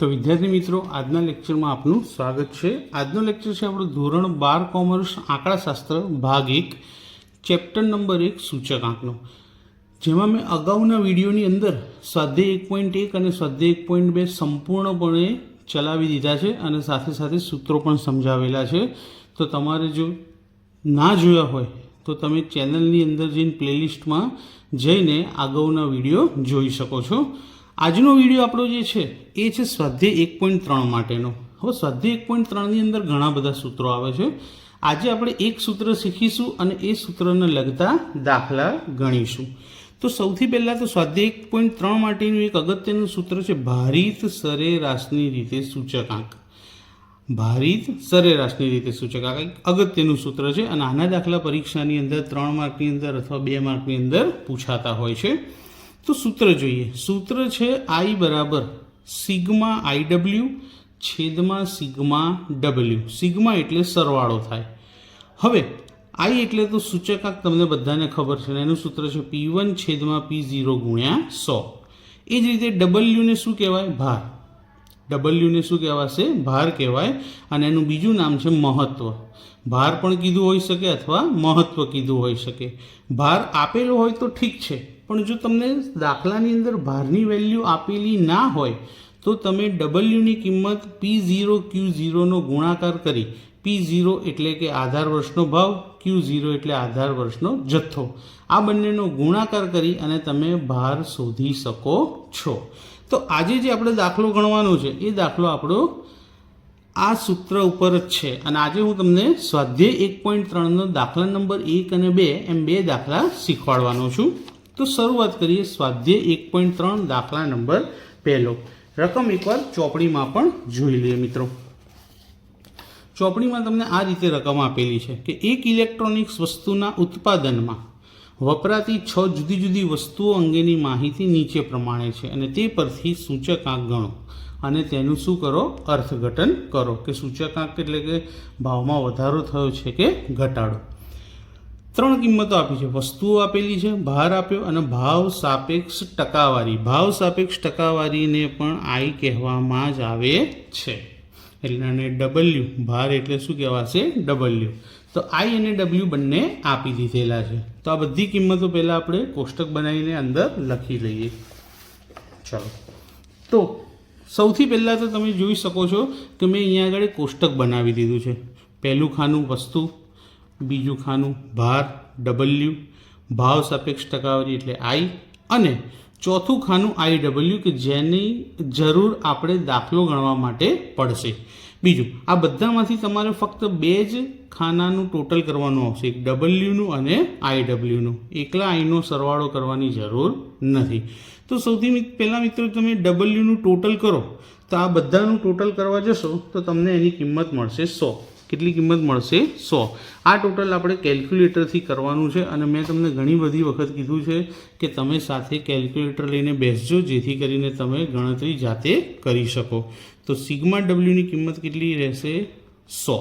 तो विद्यार्थी मित्रों आज लेक्चर में आपनु स्वागत है। आज लेक्चर है आपणो धोरण 12 कॉमर्स आंकड़ाशास्त्र भाग 1 चैप्टर नंबर 1 सूचकांकनो, जेमां मैं अगाउना विडियोनी अंदर स्वाध्याय 1.1 और स्वाध्याय 1.2 संपूर्णपणे चलावी दीधा है और साथे साथे सूत्रों पण समझावेला है। तो तमारे जो ना जोया होय तो तमे चेनलनी अंदर जईने प्लेलिस्ट में जईने अगाउना विडियो जोई शको छो। આજનો વિડીયો આપણો જે છે એ છે સ્વાધ્યાય 1.3 માટેનો। હવે સ્વાધ્યાય 1.3 ની અંદર ઘણા બધા સૂત્રો આવે છે। આજે આપણે એક સૂત્ર શીખીશું અને એ સૂત્રને લગતા દાખલા ગણીશું। તો સૌથી પહેલા તો સ્વાધ્યાય 1.3 માટેનું એક અગત્યનું સૂત્ર છે ભારિત સરેરાશની રીતે સૂચકાંક। ભારિત સરેરાશની રીતે સૂચકાંક એક અગત્યનું સૂત્ર છે અને આના દાખલા પરીક્ષાની અંદર 3 માર્કની અંદર અથવા 2 માર્કની અંદર પૂછાતા હોય છે। तो सूत्र જોઈએ। सूत्र है आई बराबर सिग्मा आई डब्ल्यू छेदमा सिग्मा डब्ल्यू। सिग्मा एटले सरवाळो थाय। हवे आई एटले तो सूचकांक तमने बधाने खबर छे। एनुं सूत्र है P1 छेदमा P0 गुण्या 100। ए ज रीते डब्ल्यू ने शुं कहेवाय? भार। डब्ल्यू ने शुं कहेवाशे? भार कहेवाय। अने एनुं बीजुं नाम छे महत्व। भार पण कीधुं होई शके अथवा महत्व कीधुं होई शके। भार आपेलो होय तो ठीक छे, पण जो तमने दाखलानी अंदर भारनी वेल्यू आपेली ना होय तो तमे डब्ल्यू नी किंमत P0 Q0 नो गुणाकार करी। P0 एटले के आधार वर्षनो भाव, Q0 एटले आधार वर्षनो जथ्थो, आ बंनेनो गुणाकार करी अने तमे भार शोधी शको छो। तो आजे जे आपणे दाखलो गणवानो छे ए दाखलो आपणो आ सूत्र उपर ज छे अने आजे हूँ तमने स्वाध्याय 1.3 नो दाखला नंबर 1 અને 2 एम 2 दाखला शीखवाडवानो छुं। तो शुरुआत करिए स्वाध्याय 1.3 दाखला नंबर पहलो। रकम एक बार चौपड़ी में पण जोई लीए मित्रों। चौपड़ी में तमने आ रीते रकम आपेली है कि एक इलेक्ट्रॉनिक्स वस्तुना उत्पादन में वपराती 6 जुदी जुदी वस्तुओं अंगेनी माहिती नीचे प्रमाणे छे अने ते परथी सूचकांक गणो अने तेनुं शुं करो? अर्थघटन करो कि सूचकांक एटले के भावमां वधारो थयो छे के घटाडो। 3 किंमतो आपी है, वस्तुओं आपेली है, भार आप्यो अने भाव सापेक्ष टकावारी। भाव सापेक्ष टकावारी ने पण आई कहेवामां ज आवे छे। एटले डब्ल्यू भार एटले शुं कहेवाशे? डब्ल्यू। तो आई अने डब्ल्यू बंने आपी दीधेला छे। तो आ बधी किंमतो पहेला आपणे कोष्टक बनावीने अंदर लखी लईए। चलो, तो सौथी पहेला तो तमे जोई शको छो कि मैं अहींया आगळ कोष्टक बनावी दीधुं छे। पहेलुं खानुं वस्तु, बीजू खानु भार डब्ल्यू, भाव सापेक्ष टकावारी एटले आई, अने चौथुं खानु आई डब्ल्यू के जेनी जरूर आपणे दाखलो गणवा माटे पड़शे। बीजू आ बधामांथी तमारे फक्त 2 ज खानानुं टोटल करवानुं आवशे, एक डब्ल्यू नुं अने आई डब्ल्यू नुं। एकला आई नो सरवाळो करवानी जरूर नथी। तो सौथी पहेला मित्रों तमे डब्ल्यू नुं टोटल करो तो आ बधानुं टोटल करवा जशो तो तमने एनी किंमत मळशे 100। કેટલી કિંમત મળશે? 100। આ ટોટલ આપણે કેલ્ક્યુલેટરથી કરવાનું છે અને મેં તમને ઘણી બધી વખત કીધું છે કે તમે સાથે કેલ્ક્યુલેટર લઈને બેસજો જેથી કરીને તમે ગણતરી જાતે કરી શકો। તો સિગ્મા ડબ્લ્યુની કિંમત કેટલી રહેશે? 100।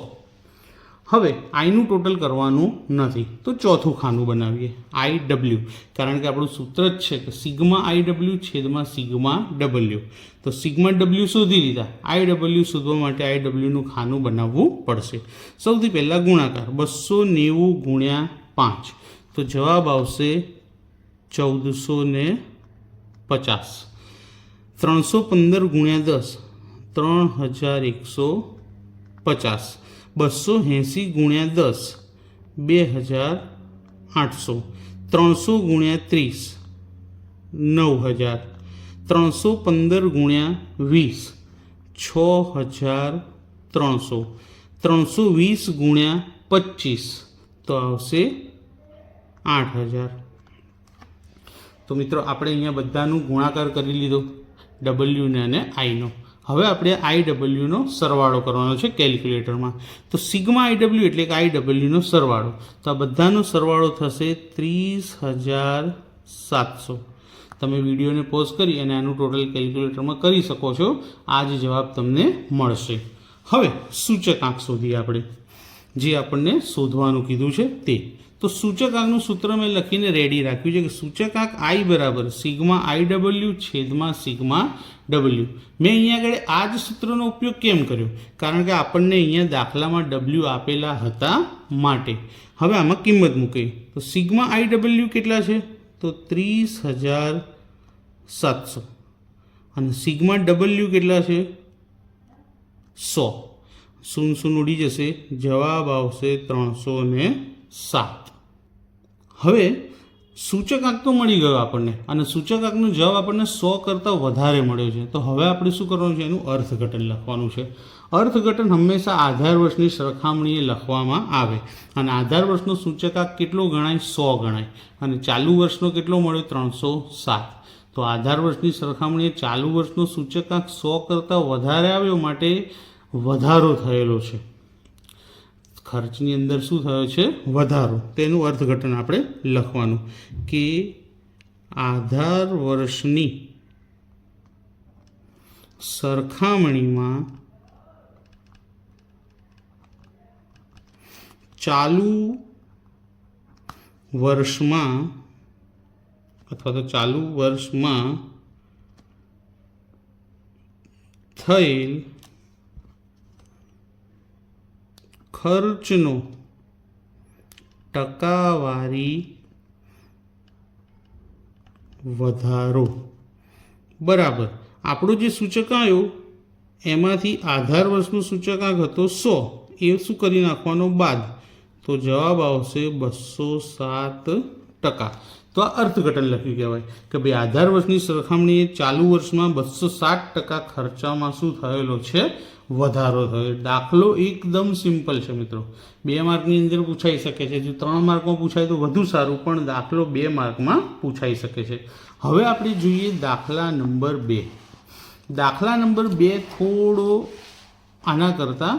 હવે આઈનું ટોટલ કરવાનું નથી તો ચોથું ખાનું બનાવીએ आई डब्ल्यू, कारण કે આપણું સૂત્ર જ છે કે સિગ્મા आई डब्ल्यू છેદમાં સિગ્મા डब्ल्यू। तो सिग्मा डब्ल्यू शोधी लीधा, आई डब्ल्यू शोधवा माटे आई डब्ल्यू નું ખાનું બનાવવું પડશે। સૌથી પહેલા ગુણાકાર 290 ગુણ્યા 5, તો જવાબ આવશે 1450। 315 ગુણ્યા 10 3150। 280 गुण्या 10 2800। 300 गुण्या 30 9000। 315 गुण्या 20 6300। 320 गुण्या 25 तो आवशे 8000। तो मित्रों आपणे अहींया बधानुं गुणाकार करी लीधो डब्ल्यू ने अने आई नो। હવે આપણે आई डब्ल्यू નો સરવાળો કરવાનો છે કેલ્ક્યુલેટરમાં। તો સિગ્મા आई डब्ल्यू એટલે કે आई डब्ल्यू નો સરવાળો, તો આ બધાનો સરવાળો થશે 30700। તમે વિડીયોને પોઝ કરી અને આનું ટોટલ કેલ્ક્યુલેટરમાં કરી શકો છો। આ જ જવાબ તમને મળશે। હવે સૂચકાંક શોધીએ આપણે। જે આપણને શોધવાનું કીધું છે તે. તો સૂચકાંકનું સૂત્ર મેં લખીને રેડી રાખ્યું છે કે સૂચકાંક આઈ બરાબર સિગ્મા આઈ ડબલ્યુ છેદમાં સિગ્મા ડબલ્યુ. મેં અહીંયા આગળ આ જ સૂત્રનો ઉપયોગ કેમ કર્યો? કારણ કે આપણને અહીંયા દાખલામાં ડબલ્યુ આપેલા હતા માટે. હવે આમાં કિંમત મૂકી તો સિગ્મા આઈ ડબલ્યુ કેટલા છે? તો 30,700 અને સિગ્મા ડબલ્યુ કેટલા છે? 100. શૂન્ય શૂન્ય ઉડી જશે, જવાબ આવશે 307. હવે સૂચકાંક તો મળી ગયો આપણને અને સૂચકાંકનો જવાબ આપણને 100 કરતાં વધારે મળ્યો છે. તો હવે આપણે શું કરવાનું છે? એનું અર્થઘટન લખવાનું છે. અર્થઘટન હંમેશા આધાર વર્ષની સરખામણીએ લખવામાં આવે અને આધાર વર્ષનો સૂચકાંક કેટલો ગણાય? 100 ગણાય અને ચાલુ વર્ષનો કેટલો મળ્યો? 307. તો આધાર વર્ષની સરખામણીએ ચાલુ વર્ષનો સૂચકાંક 100 કરતાં વધારે આવ્યો માટે વધારો થયેલો છે. ખર્ચની અંદર શું થયો છે? વધારો. તેનું અર્થઘટન આપણે લખવાનું કે આધાર વર્ષની સરખામણીમાં ચાલુ વર્ષમાં અથવા તો ચાલુ વર્ષમાં થયેલ ખર્ચનો ટકાવારી વધારો બરાબર આપણો જે સૂચકાંક આવ્યો એમાંથી આધાર વર્ષનું સૂચકાંક હતો 100, એ શું કરી નાખવાનો? બાદ. તો જવાબ આવશે 207%. તો આ અર્થઘટન લખ્યું કહેવાય કે ભાઈ આધાર વર્ષની સરખામણીએ ચાલુ વર્ષમાં 207% ખર્ચામાં શું થયેલો છે? વધારો થયો. દાખલો એકદમ સિમ્પલ છે મિત્રો. 2 માર્કની અંદર પૂછાઈ શકે છે. જો 3 માર્કમાં પૂછાય તો વધુ સારું, પણ દાખલો 2 માર્કમાં પૂછાઈ શકે છે. હવે આપણે જોઈએ દાખલા નંબર 2. દાખલા નંબર 2 થોડો આના કરતાં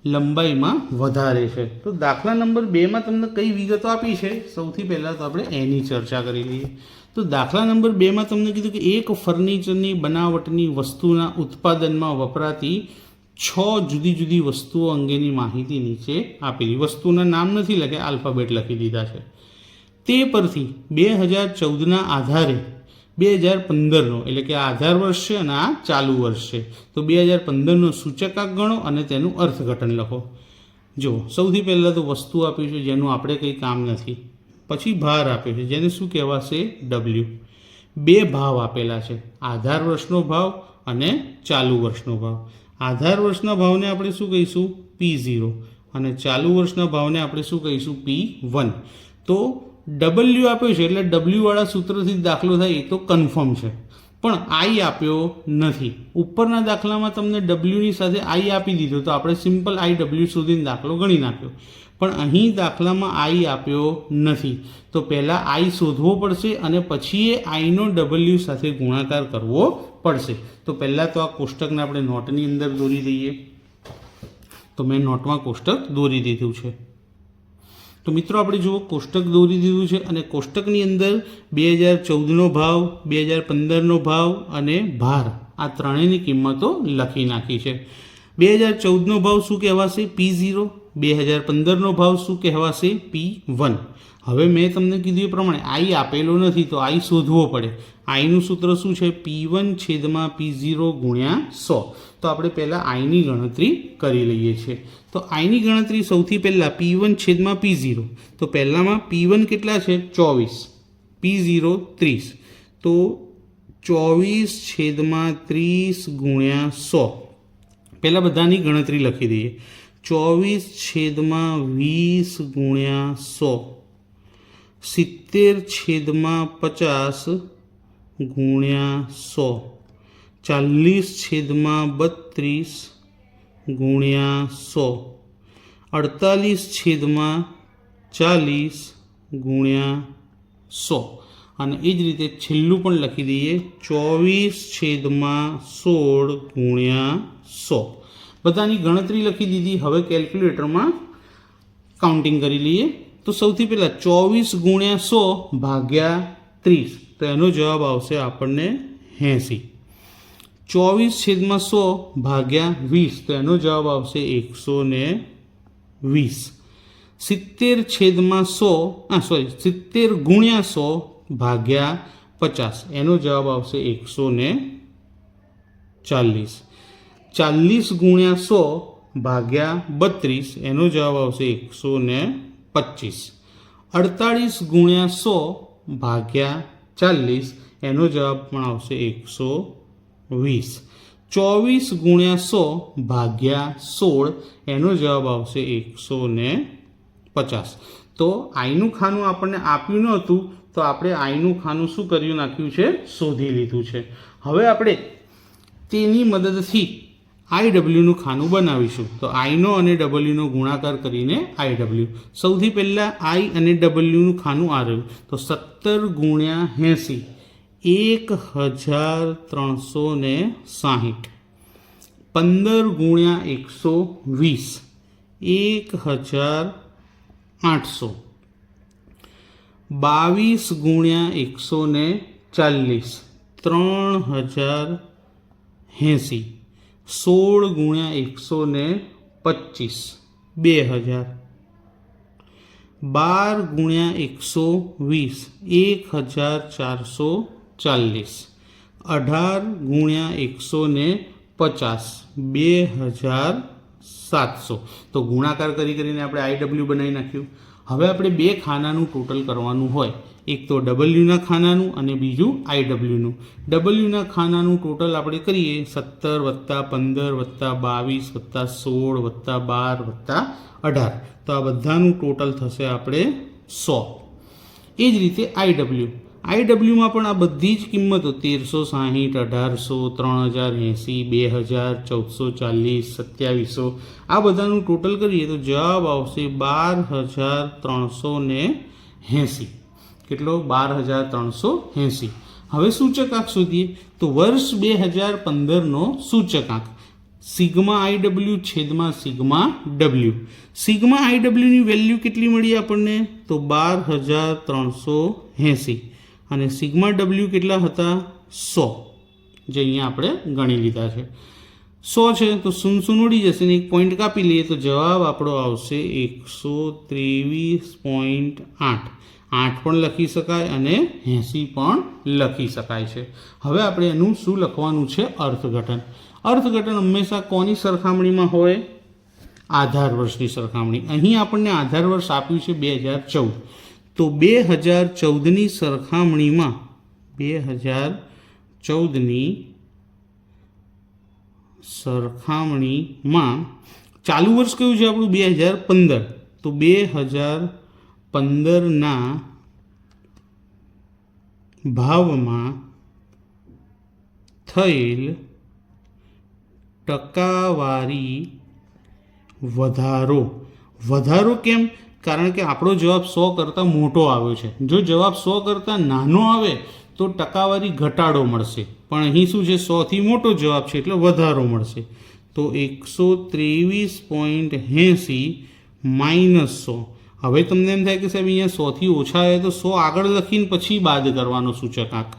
લંબાઈમાં વધારે છે. તો દાખલા નંબર 2માં તમને કઈ વિગતો આપી છે? સૌથી પહેલાં તો આપણે એની ચર્ચા કરી લઈએ. તો દાખલા નંબર 2માં તમને કીધું કે એક ફર્નિચરની બનાવટની વસ્તુના ઉત્પાદનમાં વપરાતી 6 જુદી જુદી વસ્તુઓ અંગેની માહિતી નીચે આપેલી. વસ્તુના નામ નથી લખ્યા, આલ્ફાબેટ લખી દીધા છે. તે પરથી 2014ના આધારે 2015નો એટલે કે આધાર વર્ષ છે અને આ ચાલુ વર્ષ છે, તો 2015નો સૂચકાંક ગણો અને તેનું અર્થઘટન લખો. જો સૌથી પહેલાં તો વસ્તુ આપ્યું છે જેનું આપણે કંઈ કામ નથી. પછી ભાર આપ્યો છે જેને શું કહેવાશે? ડબલ્યુ. 2 ભાવ આપેલા છે, આધાર વર્ષનો ભાવ અને ચાલુ વર્ષનો ભાવ. આધાર વર્ષના ભાવને આપણે શું કહીશું? P0 અને ચાલુ વર્ષના ભાવને આપણે શું કહીશું? P1. તો ડબલ્યુ આપ્યો છે એટલે ડબલ્યુવાળા સૂત્રથી દાખલો થાય એ તો કન્ફર્મ છે, પણ આઈ આપ્યો નથી. ઉપરના દાખલામાં તમને ડબલ્યુની સાથે આઈ આપી દીધો તો આપણે સિમ્પલ આઈ ડબલ્યુ સુધીનો દાખલો ગણી નાખ્યો, પણ અહીં દાખલામાં આઈ આપ્યો નથી. તો પહેલાં આઈ શોધવો પડશે અને પછી એ આઈનો ડબલ્યુ સાથે ગુણાકાર કરવો પડશે. તો પહેલાં તો આ કોષ્ટકને આપણે નોટની અંદર દોરી દઈએ. તો મેં નોટમાં કોષ્ટક દોરી દીધું છે. તો મિત્રો આપણે જુઓ કોષ્ટક દોરી દીધું છે અને કોષ્ટકની અંદર 2014નો ભાવ, 2015નો ભાવ અને ભાર આ ત્રણેયની કિંમતો લખી નાખી છે. 2014નો ભાવ શું કહેવાશે? P0. 2015નો ભાવ શું કહેવાશે? P1. હવે મેં તમને કીધું એ પ્રમાણે આઈ આપેલો નથી તો આઈ શોધવો પડે. આઈનું સૂત્ર શું છે? P1 છેદમાં P0 ગુણ્યા 100. તો આપણે પહેલાં આઈની ગણતરી કરી લઈએ છીએ. તો આઈની ગણતરી સૌથી પહેલાં P1 છેદમાં P0. તો પહેલાંમાં P1 કેટલા છે? 24, P0 30. તો 24 છેદમાં 30 ગુણ્યા 100. પહેલાં બધાની ગણતરી લખી દઈએ. 24 છેદમાં 20 ગુણ્યા 100. 70 છેદમાં 50 ગુણ્યા 100. 40 છેદમાં 32 ગુણ્યા 100. 48 છેદમાં 40 ગુણ્યા 100. અને એ જ રીતે છેલ્લું પણ લખી દઈએ 24 છેદમાં 16 ગુણ્યા 100. બધાની ગણતરી લખી દીધી. હવે કેલ્ક્યુલેટરમાં કાઉન્ટિંગ કરી લઈએ. તો સૌથી પહેલાં 24 ગુણ્યા 100 ભાગ્યા 30, તો એનો જવાબ આવશે આપણને 80. 24 છેદમાં 100 ભાગ્યા 20, તો એનો જવાબ આવશે 120. 20. 70 ગુણ્યા 100 ભાગ્યા 50, એનો જવાબ આવશે 140. 40 ગુણ્યા 100 ભાગ્યા 32, એનો જવાબ આવશે 125. 48 ગુણ્યા 100 ભાગ્યા 40, એનો જવાબ પણ આવશે 120. 24 ગુણ્યા 100 ભાગ્યા 16, એનો જવાબ આવશે 150. તો આઈનું ખાનું આપણને આપ્યું ન હતું, તો આપણે આઈનું ખાનું શું કર્યું, નાખ્યું છે, શોધી લીધું છે. હવે આપણે તેની મદદથી આઈડબ્લ્યુનું ખાનું બનાવીશું. તો આઈનો અને ડબલ્યુનો ગુણાકાર કરીને આઈડબ્લ્યુ. સૌથી પહેલાં આઈ અને ડબલ્યુનું ખાનું આ રહ્યું. તો 17 ગુણ્યા 80, 1360. 15 ગુણ્યા 120, 1800. 22 ગુણ્યા 140, 3080. 16 ગુણ્યા 125, 2000. 12 ગુણ્યા 120, 1440. 18 ગુણ્યા 150, 2700. તો ગુણાકાર કરીને આપણે આઈડબ્લ્યુ બનાવી નાખ્યું. હવે આપણે બે ખાનાનું ટોટલ કરવાનું હોય, એક તો ડબલ્યુના ખાનાનું અને બીજું આઈડબ્લ્યુનું. ડબલ્યુના ખાનાનું ટોટલ આપણે કરીએ 17 + 15 + 22 + 16 + 12 + 18. તો આ બધાનું ટોટલ થશે આપણે 100. એ જ રીતે આઈડબ્લ્યુમાં પણ આ બધી જ કિંમતો 1360, 1800, 3080, 2000, 1440, 2700, આ બધાનું ટોટલ કરીએ તો જવાબ આવશે 12380. કેટલો? 12380. હવે સૂચકાંક શોધીએ. તો વર્ષ 2015નો સૂચકાંક સિગ્મા આઈડબ્લ્યુ છેદમાં સિગ્મા ડબલ્યુ. સિગ્મા આઈડબ્લ્યુની વેલ્યુ કેટલી મળી આપણને? તો 12380. અને સિગ્મા ડબલ્યુ કેટલા હતા? 100, જે અહીંયા આપણે ગણી લીધા છે. 100 છે તો 0 ઉડી જશે ને એક પોઈન્ટ કાપી લઈએ તો જવાબ આપણો આવશે 123.8. 8 પણ લખી શકાય અને 80 પણ લખી શકાય છે. હવે આપણે એનું શું લખવાનું છે? અર્થઘટન. અર્થઘટન હંમેશા કોની સરખામણીમાં હોય? આધાર વર્ષની સરખામણી. અહીં આપણને આધાર વર્ષ આપ્યું છે 2014. તો 2014ની સરખામણીમાં ચાલુ વર્ષ કયું છે આપણું? 2015. તો 2015ના ભાવમાં થયેલ ટકાવારી વધારો કેમ? કારણ કે આપણો જવાબ 100 કરતાં મોટો આવ્યો છે. જો જવાબ 100 કરતાં નાનો આવે તો ટકાવારી ઘટાડો મળશે, પણ અહીં શું છે? 100થી મોટો જવાબ છે એટલે વધારો મળશે. તો 123.80 - 100. હવે તમને એમ થાય કે સાહેબ અહીંયા 100થી ઓછા આવે તો 100 આગળ લખીને પછી બાદ કરવાનો સૂચકાંક.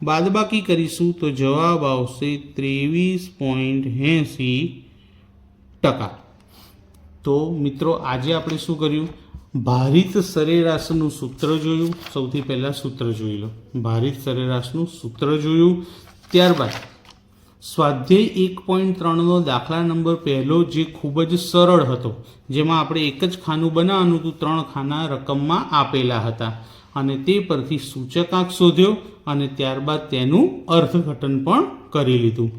બાદબાકી કરીશું તો જવાબ આવશે 23.80%. તો મિત્રો આજે આપણે શું કર્યું? ભારિત સરેરાશનું સૂત્ર જોયું. સૌથી પહેલાં સૂત્ર જોઈ લો. ભારિત સરેરાશનું સૂત્ર જોયું. ત્યારબાદ સ્વાધ્યાય 1.3નો દાખલા નંબર પહેલો જે ખૂબ જ સરળ હતો, જેમાં આપણે એક જ ખાનું બનાવવાનું હતું, 3 ખાના રકમમાં આપેલા હતા, અને તે પરથી સૂચકાંક શોધ્યો અને ત્યારબાદ તેનું અર્થઘટન પણ કરી લીધું.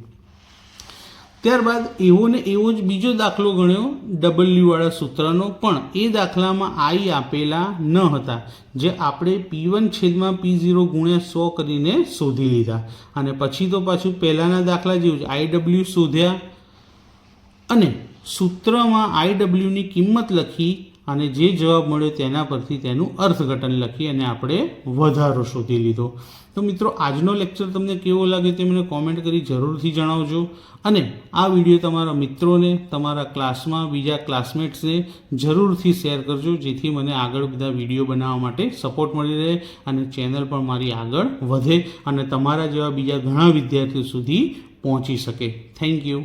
ત્યારબાદ એવો ને એવો જ બીજો દાખલો ગણ્યો ડબલ્યુવાળા સૂત્રનો, પણ એ દાખલામાં આઈ આપેલા ન હતા, જે આપણે P1/P0 × 100 કરીને શોધી લીધા. અને પછી તો પાછું પહેલાંના દાખલા જેવું જ આઈડબ્લ્યુ શોધ્યા અને સૂત્રમાં આઈડબ્લ્યુની કિંમત લખી અને જે જવાબ મળ્યો તેના પરથી તેનું અર્થઘટન લખી અને આપણે વધારો શોધી લીધો. તો મિત્રો આજનો લેક્ચર તમને કેવો લાગે તે મને કોમેન્ટ કરી જરૂરથી જણાવજો. અને આ વિડીયો તમારા મિત્રોને, તમારા ક્લાસમાં બીજા ક્લાસમેટ્સને જરૂરથી શેર કરજો, જેથી મને આગળ બધા વિડીયો બનાવવા માટે સપોર્ટ મળી રહે અને ચેનલ પણ મારી આગળ વધે અને તમારા જેવા બીજા ઘણા વિદ્યાર્થીઓ સુધી પહોંચી શકે. Thank you.